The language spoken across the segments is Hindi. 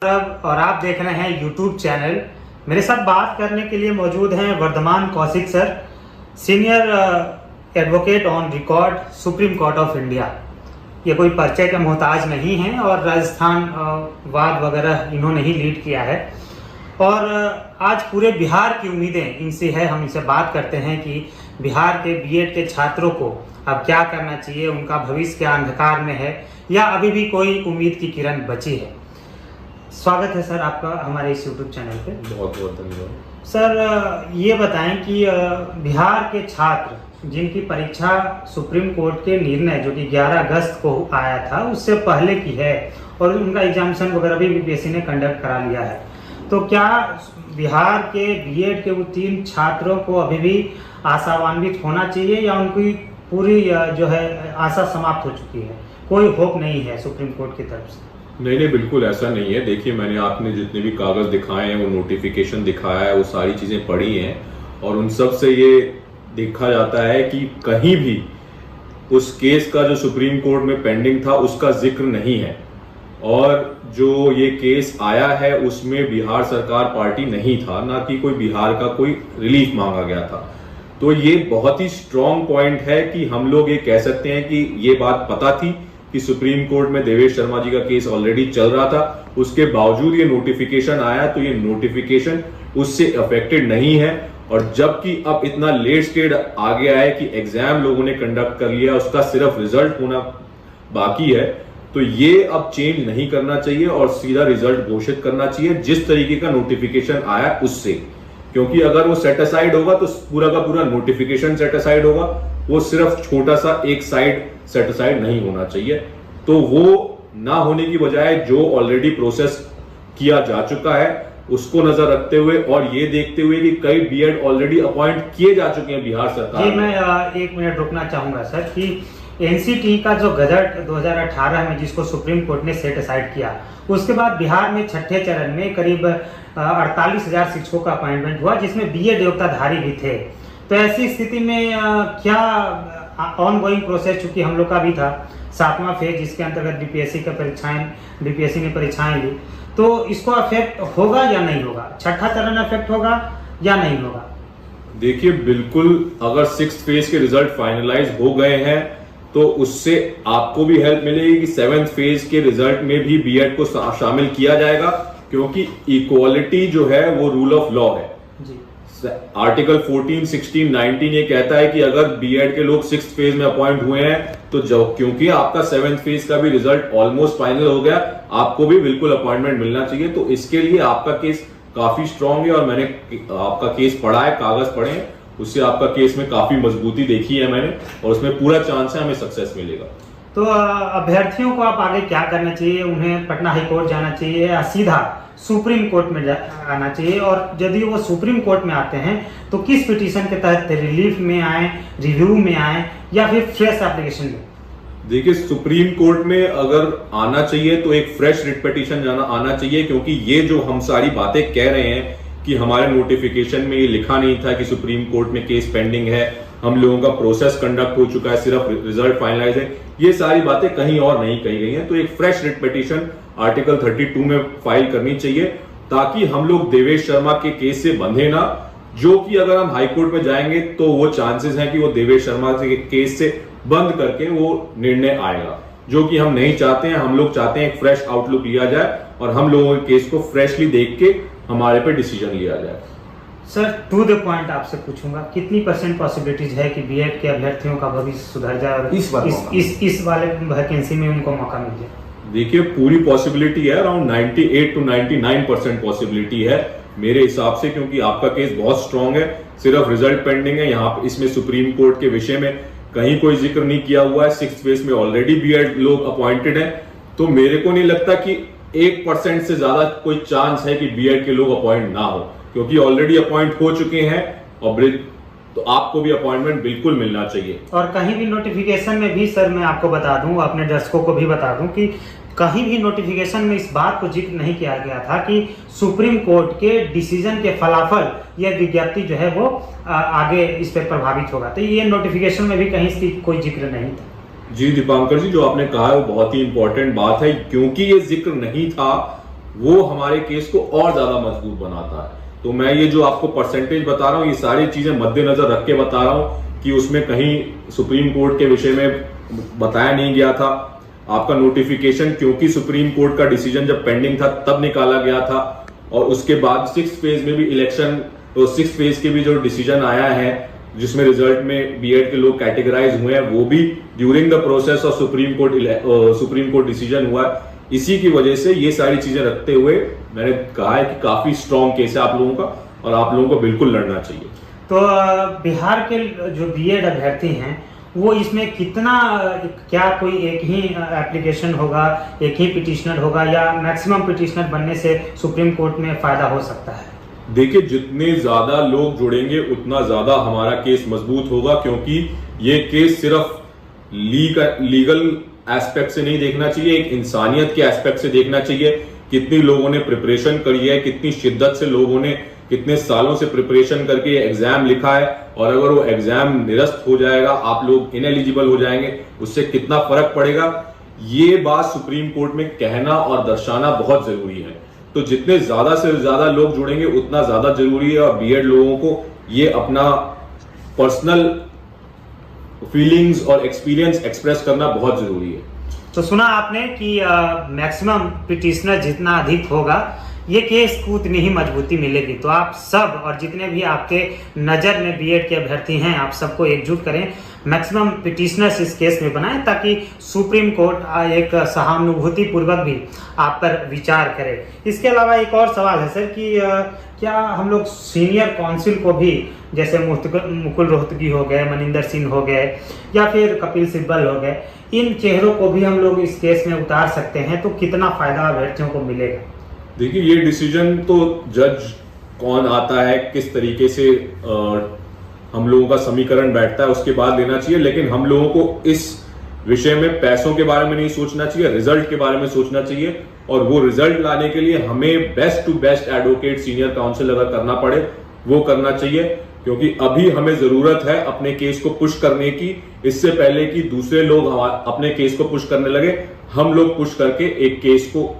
और आप देख रहे हैं YouTube चैनल। मेरे साथ बात करने के लिए मौजूद हैं Vardhaman Kaushik sir, senior advocate on record supreme court of India. ये कोई परिचय के मोहताज नहीं हैं और राजस्थान वाद वगैरह इन्होंने ही लीड किया है और आज पूरे बिहार की उम्मीदें इनसे है। हम इनसे बात करते हैं कि बिहार के बीएड के छात्रों को अब क्या करना चाहिए, उनका भविष्य क्या अंधकार में है या अभी भी कोई उम्मीद की किरण बची है। स्वागत है सर आपका हमारे इस यूट्यूब चैनल पे। बहुत बहुत धन्यवाद सर, ये बताएं कि बिहार के छात्र जिनकी परीक्षा सुप्रीम कोर्ट के निर्णय जो कि 11 अगस्त को आया था उससे पहले की है और उनका एग्जामिनेशन वगैरह भी यूपीएससी ने कंडक्ट करा लिया है, तो क्या बिहार के बीएड के उत्तीर्ण छात्रों को अभी भी आशान्वित होना चाहिए या उनकी पूरी जो है आशा समाप्त हो चुकी है, कोई होप नहीं है सुप्रीम कोर्ट की तरफ से? नहीं, बिल्कुल ऐसा नहीं है। देखिए, मैंने आपने जितने भी कागज दिखाए हैं, वो नोटिफिकेशन दिखाया है, वो सारी चीजें पढ़ी हैं और उन सब से ये देखा जाता है कि कहीं भी उस केस का जो सुप्रीम कोर्ट में पेंडिंग था उसका जिक्र नहीं है और जो ये केस आया है उसमें बिहार सरकार पार्टी नहीं था, ना कि कोई बिहार का कोई रिलीफ मांगा गया था। तो ये बहुत ही स्ट्रॉन्ग पॉइंट है कि हम लोग ये कह सकते हैं कि ये बात पता थी कि सुप्रीम कोर्ट में देवेश शर्मा जी का केस ऑलरेडी चल रहा था, उसके बावजूद ये नोटिफिकेशन आया, तो ये नोटिफिकेशन उससे अफेक्टेड नहीं है। और जबकि अब इतना लेट स्टेज आ गया है कि एग्जाम लोगों ने कंडक्ट कर लिया, उसका सिर्फ रिजल्ट होना बाकी है, तो ये अब चेंज नहीं करना चाहिए और सीधा रिजल्ट घोषित करना चाहिए जिस तरीके का नोटिफिकेशन आया उससे। क्योंकि अगर वो सेट असाइड होगा तो पूरा का पूरा नोटिफिकेशन सेट असाइड होगा, वो सिर्फ छोटा सा एक साइड सेट असाइड नहीं होना चाहिए। तो वो ना होने की बजाय जो ऑलरेडी प्रोसेस किया जा चुका है उसको नजर रखते हुए और ये देखते हुए कि कई बीएड ऑलरेडी अपॉइंट किए जा चुके हैं बिहार सरकार। जी, मैं 1 मिनट रुकना चाहूंगा सर कि एनसीटी का जो गजट 2018 में जिसको सुप्रीम कोर्ट ने सेट असाइड किया, उसके बाद बिहार में छठे चरण में करीब 48,000 शिक्षकों का अपॉइंटमेंट हुआ जिसमें बीएड योग्यताधारी भी थे। तो ऐसी स्थिति में क्या ऑन गोइंग प्रोसेस, चूंकि हम लोग का भी था 7वां फेज जिसके अंतर्गत बीपीएससी ने परीक्षाएं ली, तो इसको अफेक्ट होगा या नहीं होगा? छठा चरण अफेक्ट होगा या नहीं होगा? देखिए, बिल्कुल अगर 6th फेज के रिजल्ट फाइनलाइज हो गए हैं तो उससे आपको भी हेल्प मिलेगी कि 7th फेज के रिजल्ट में भी बीएड को शामिल किया जाएगा, क्योंकि इक्वालिटी जो है वो रूल ऑफ लॉ है जी। आर्टिकल 14, 16, 19 ये कहता है कि अगर बीएड के लोग 6th फेज में अपॉइंट हुए हैं तो क्योंकि आपका 7th फेज का भी रिजल्ट ऑलमोस्ट फाइनल हो गया, आपको भी बिल्कुल अपॉइंटमेंट मिलना चाहिए। तो इसके लिए आपका केस काफी स्ट्रांग है और मैंने आपका केस पढ़ा है, कागज पढ़े हैं, उससे आपका केस में काफी मजबूती देखी है मैंने और उसमें पूरा चांस है हमें सक्सेस मिलेगा। तो अभ्यर्थियों को आप आगे क्या करना चाहिए? उन्हें पटना हाई कोर्ट जाना चाहिए या सीधा सुप्रीम कोर्ट में आना चाहिए? और यदि वो सुप्रीम कोर्ट में आते हैं तो किस पिटीशन के तहत, रिलीफ में आए, रिव्यू में आए या फिर फ्रेश एप्लीकेशन में? देखिए, सुप्रीम कोर्ट में अगर आना चाहिए तो एक फ्रेश रिट पिटीशन आना चाहिए, क्योंकि ये जो हम सारी बातें कह रहे हैं कि हमारे नोटिफिकेशन में ये लिखा नहीं था कि सुप्रीम कोर्ट में केस पेंडिंग है, हम लोगों का प्रोसेस कंडक्ट हो चुका है, सिर्फ रिजल्ट फाइनलाइज है, ये सारी बातें कहीं और नहीं कही गई हैं। तो एक फ्रेश रिट पिटीशन आर्टिकल 32 में फाइल करनी चाहिए ताकि हम लोग देवेश शर्मा के केस से बंधे ना, जो कि अगर हम हाई कोर्ट में जाएंगे तो वो चांसेस हैं कि वो देवेश शर्मा के केस से बंद करके वो निर्णय आएगा, जो कि हम नहीं चाहते हैं। हम लोग चाहते हैं एक फ्रेश आउटलुक लिया जाए और हम लोगों के केस को फ्रेशली देख के हमारे पे डिसीजन लिया जाए। सर, टू द पॉइंट आपसे पूछूंगा, कितनी % पॉसिबिलिटीज है कि बीएड के अभ्यर्थियों का भविष्य सुधर जाए और इस वाले वैकेंसी में उनको मौका मिल जाए? देखिए, पूरी पॉसिबिलिटी है, अराउंड 98 to 99% पॉसिबिलिटी है मेरे हिसाब से, क्योंकि आपका केस बहुत स्ट्रांग है, सिर्फ रिजल्ट पेंडिंग है। यहाँ इसमें सुप्रीम कोर्ट के विषय में कहीं कोई जिक्र नहीं किया हुआ है। 6th फेज में ऑलरेडी बीएड लोग अपॉइंटेड हैं, तो मेरे को नहीं लगता कि 1% से ज्यादा कोई चांस है कि बीएड के लोग अपॉइंट ना हो, क्योंकि ऑलरेडी अपॉइंट हो चुके हैं और तो आपको भी अपॉइंटमेंट बिल्कुल मिलना चाहिए। और कहीं भी नोटिफिकेशन में भी सर, मैं आपको बता दूं, अपने दर्शकों को भी बता दूं कि कहीं भी नोटिफिकेशन में इस बात को जिक्र नहीं किया गया था कि सुप्रीम कोर्ट के डिसीजन के खिलाफल यह विज्ञप्ति जो है वो आगे इस पर प्रभावित होगा। तो ये नोटिफिकेशन में भी कहीं इसकी कोई जिक्र नहीं था। जी दीपांकर जी, जो आपने कहा है वो बहुत ही इंपॉर्टेंट बात है, क्योंकि ये जिक्र नहीं था वो हमारे केस को और ज्यादा मजबूत बनाता है। तो मैं ये जो आपको परसेंटेज बता रहा हूँ, ये सारी चीजें मद्देनजर रख के बता रहा हूँ कि उसमें कहीं सुप्रीम कोर्ट के विषय में बताया नहीं गया था। आपका नोटिफिकेशन क्योंकि सुप्रीम कोर्ट का डिसीजन जब पेंडिंग था तब निकाला गया था, और उसके बाद 6th फेज में भी इलेक्शन, तो 6th फेज के भी जो डिसीजन आया है जिसमें रिजल्ट में बीएड के लोग कैटेगराइज हुए हैं, वो भी during the process of supreme court decision हुआ है। इसी की वजह से ये सारी चीजें रखते हुए मैंने कहा है कि काफी स्ट्रॉन्ग केस है आप लोगों का, और आप लोगों को बिल्कुल लड़ना चाहिए। तो बिहार के जो बीएड अभ्यर्थी हैं वो इसमें कितना, क्या कोई एक ही एप्लीकेशन होगा, एक ही पिटिशनर होगा, या मैक्सिमम पिटिशनर बनने से सुप्रीम कोर्ट में फायदा हो सकता है? देखिए, जितने ज्यादा लोग जुड़ेंगे उतना ज्यादा हमारा केस मजबूत होगा, क्योंकि ये केस सिर्फ लीगल एस्पेक्ट से नहीं देखना चाहिए, एक इंसानियत के एस्पेक्ट से देखना चाहिए। कितने लोगों ने प्रिपरेशन करी है, कितनी शिद्दत से लोगों ने कितने सालों से प्रिपरेशन करके एग्जाम लिखा है, और अगर वो एग्जाम निरस्त हो जाएगा, आप लोग इनएलिजिबल हो जाएंगे, उससे कितना फर्क पड़ेगा, ये बात सुप्रीम कोर्ट में कहना और दर्शाना बहुत जरूरी है। तो जितने ज्यादा से ज्यादा लोग जुड़ेंगे उतना ज्यादा जरूरी है, और बीएड लोगों को ये अपना पर्सनल फीलिंग्स और एक्सपीरियंस एक्सप्रेस करना बहुत जरूरी है। तो सुना आपने कि मैक्सिमम पिटिशनर जितना अधिक होगा ये केस को उतनी ही मजबूती मिलेगी। तो आप सब और जितने भी आपके नज़र में बीएड के अभ्यर्थी हैं, आप सबको एकजुट करें, मैक्सिमम पिटिशनर्स इस केस में बनाएं, ताकि सुप्रीम कोर्ट एक सहानुभूति पूर्वक भी आप पर विचार करे। इसके अलावा एक और सवाल है सर कि क्या हम लोग सीनियर काउंसिल को भी, जैसे मुकुल रोहतगी हो गए, मनिंदर सिंह हो गए, या फिर कपिल सिब्बल हो गए, इन चेहरों को भी हम लोग इस केस में उतार सकते हैं? तो कितना फायदा अभ्यर्थियों को मिलेगा? देखिए, ये डिसीजन तो जज कौन आता है, किस तरीके से हम लोगों का समीकरण बैठता है उसके बाद लेना चाहिए, लेकिन हम लोगों को इस विषय में पैसों के बारे में नहीं सोचना चाहिए, रिजल्ट के बारे में सोचना चाहिए। और वो रिजल्ट लाने के लिए हमें best to best advocate senior counsel अगर करना पड़े वो करना चाहिए, क्योंकि अभी हमें जरूरत है अपने केस को पुश करने की, इससे पहले कि दूसरे लोग अपने केस को पुश करने लगे। हम लोग पुश करके एक केस को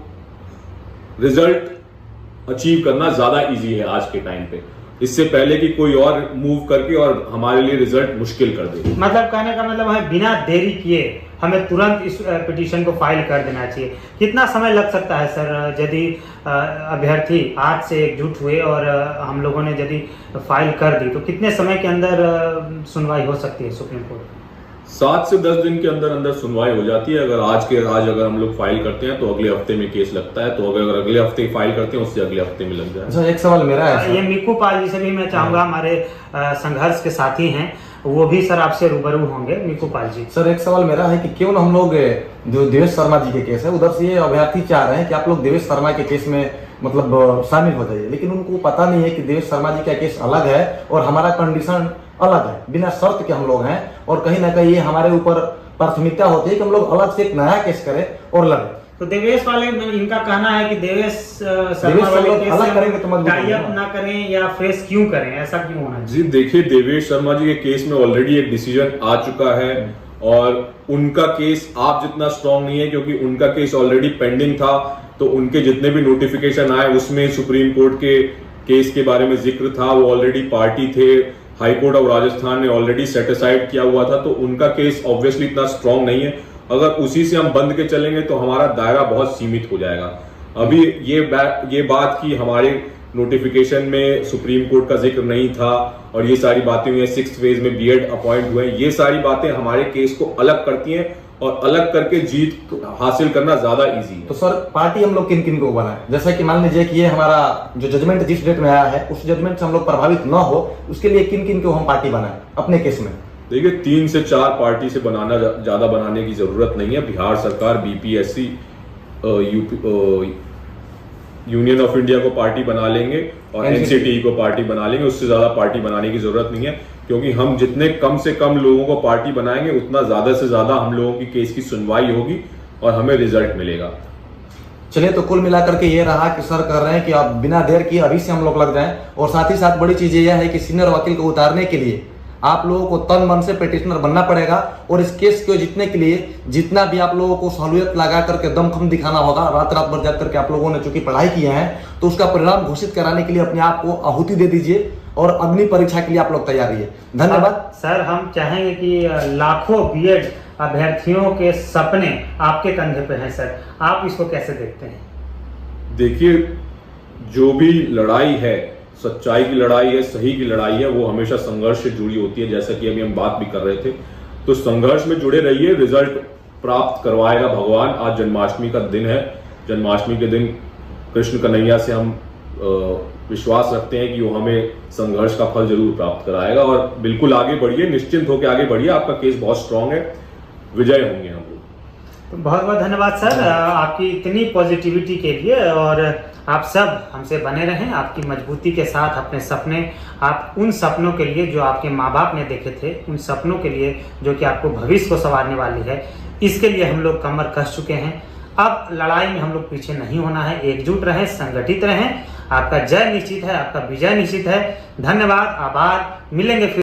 रिजल्ट अचीव करना ज्यादा इजी है आज के टाइम पे, इससे पहले कि कोई और मूव करके और हमारे लिए रिजल्ट मुश्किल कर दे। मतलब कहने का मतलब है बिना देरी किए हमें तुरंत इस पिटीशन को फाइल कर देना चाहिए। कितना समय लग सकता है सर, यदि अभ्यर्थी आज से एकजुट हुए और हम लोगों ने यदि फाइल कर दी, तो कितने समय के अंदर सुनवाई हो सकती है सुप्रीम कोर्ट? 7 से 10 दिन के अंदर अंदर सुनवाई हो जाती है। अगर आज अगर हम लोग फाइल करते हैं तो अगले हफ्ते में केस लगता है, तो अगर अगले हफ्ते फाइल करते हैं उससे अगले हफ्ते में लग जाए। अच्छा, एक सवाल मेरा है, ये मीकू पाल जी से भी मैं चाहूंगा, हमारे संघर्ष के साथी हैं, वो भी सर आपसे रूबरू होंगे। मीकू पाल जी सर, एक सवाल मेरा है कि क्यों ना हम लोग जो देवेश शर्मा जी के केस है, उधर से ये अभ्यर्थी चाह रहे हैं कि आप लोग देवेश शर्मा के केस में मतलब शामिल हो जाइए, लेकिन उनको पता नहीं है कि देवेश शर्मा जी का केस अलग है और हमारा कंडीशन अलग है, बिना शर्त के हम लोग हैं, और कहीं ना कहीं ये हमारे ऊपर प्राथमिकता होती है कि हम लोग अलग से एक नया केस करें और लड़ें। तो देवेश वाले, इनका कहना है कि देवेश शर्मा वाले केस अलग करेंगे तो टाई अप ना करें या फेस क्यों करें, ऐसा क्यों होना चाहिए? जी देखिए, देवेश शर्मा जी के केस में ऑलरेडी एक डिसीजन आ चुका है, और उनका केस आप जितना स्ट्रांग नहीं है, क्योंकि उनका केस ऑलरेडी पेंडिंग था। तो उनके जितने भी नोटिफिकेशन आए उसमें सुप्रीम कोर्ट के केस के बारे में जिक्र था, वो ऑलरेडी पार्टी थे, हाई कोर्ट ऑफ राजस्थान ने ऑलरेडी सेटिसाइड किया हुआ था, तो उनका केस ऑब्वियसली इतना स्ट्रांग नहीं है। अगर उसी से हम बंद के चलेंगे तो हमारा दायरा बहुत सीमित हो जाएगा। अभी ये बात की हमारे नोटिफिकेशन में सुप्रीम कोर्ट का जिक्र नहीं था, और ये सारी बातें हुई हैं, 6th फेज में बीएड अपॉइंट हुए हैं, ये सारी बातें हमारे केस को अलग करती हैं, और अलग करके जीत हासिल करना ज्यादा इजी है। तो सर, पार्टी हम लोग किन किन को बनाए? जैसे कि मान लीजिए कि ये हमारा जो जजमेंट जिस डेट में आया है उस जजमेंट से हम लोग प्रभावित न हो, उसके लिए किन किन को हम पार्टी बनाए अपने केस में? देखिए, 3 से 4 पार्टी से ज्यादा बनाने की जरूरत नहीं है। बिहार सरकार बीपीएससी यूनियन ऑफ इंडिया को पार्टी बना लेंगे और एनसीटीई को पार्टी बना लेंगे, उससे ज्यादा पार्टी बनाने की जरूरत नहीं है, क्योंकि हम जितने कम से कम लोगों को पार्टी बनाएंगे उतना ज्यादा से ज्यादा हम लोगों की केस की सुनवाई होगी और हमें रिजल्ट मिलेगा। चलिए, तो कुल मिलाकर के ये रहा कि सर कह रहे हैं कि अब बिना देर किए अभी से हम लोग लग जाएं, और साथ ही साथ बड़ी चीज यह है कि सीनियर वकील को उतारने के लिए आप लोगों को तन मन से पिटिशनर बनना पड़ेगा और इस केस को जीतने के लिए जितना भी आप लोगों को सहूलियत लगा करके दमखम दिखाना होगा, रात रात भर जाग करके आप लोगों ने चूंकि पढ़ाई किए हैं तो उसका परिणाम घोषित कराने के लिए अपने आप को आहुति दे दीजिए और अग्नि परीक्षा के लिए आप लोग तैयार रहिए। धन्यवाद सर। हम चाहेंगे कि लाखों बीएड अभ्यर्थियों के सपने आपके कंधे पे हैं सर, आप इसको कैसे देखते हैं? देखिए, जो भी लड़ाई है, सच्चाई की लड़ाई है, सही की लड़ाई है, वो हमेशा संघर्ष से जुड़ी होती है। जैसा कि अभी हम बात भी कर रहे थे, तो संघर्ष में जुड़े रहिए, रिजल्ट प्राप्त करवाएगा भगवान। आज जन्माष्टमी का दिन है, जन्माष्टमी के दिन कृष्ण कन्हैया से हम विश्वास रखते हैं कि वो हमें संघर्ष का फल जरूर प्राप्त कराएगा। और बिल्कुल आगे बढ़िए, निश्चिंत होकर आगे बढ़िए, आपका केस बहुत स्ट्रांग है, विजय होंगे हम लोग। तो बहुत बहुत धन्यवाद सर आपकी इतनी पॉजिटिविटी के लिए, और आप सब हमसे बने रहें आपकी मजबूती के साथ। अपने सपने, आप उन सपनों के लिए जो आपके माँ बाप ने देखे थे, उन सपनों के लिए जो कि आपको भविष्य को संवारने वाली है, इसके लिए हम लोग कमर कस चुके हैं। अब लड़ाई में हम लोग पीछे नहीं होना है, एकजुट रहें, संगठित रहें। आपका जय निश्चित है, आपका विजय निश्चित है। धन्यवाद, आभार, मिलेंगे फिर।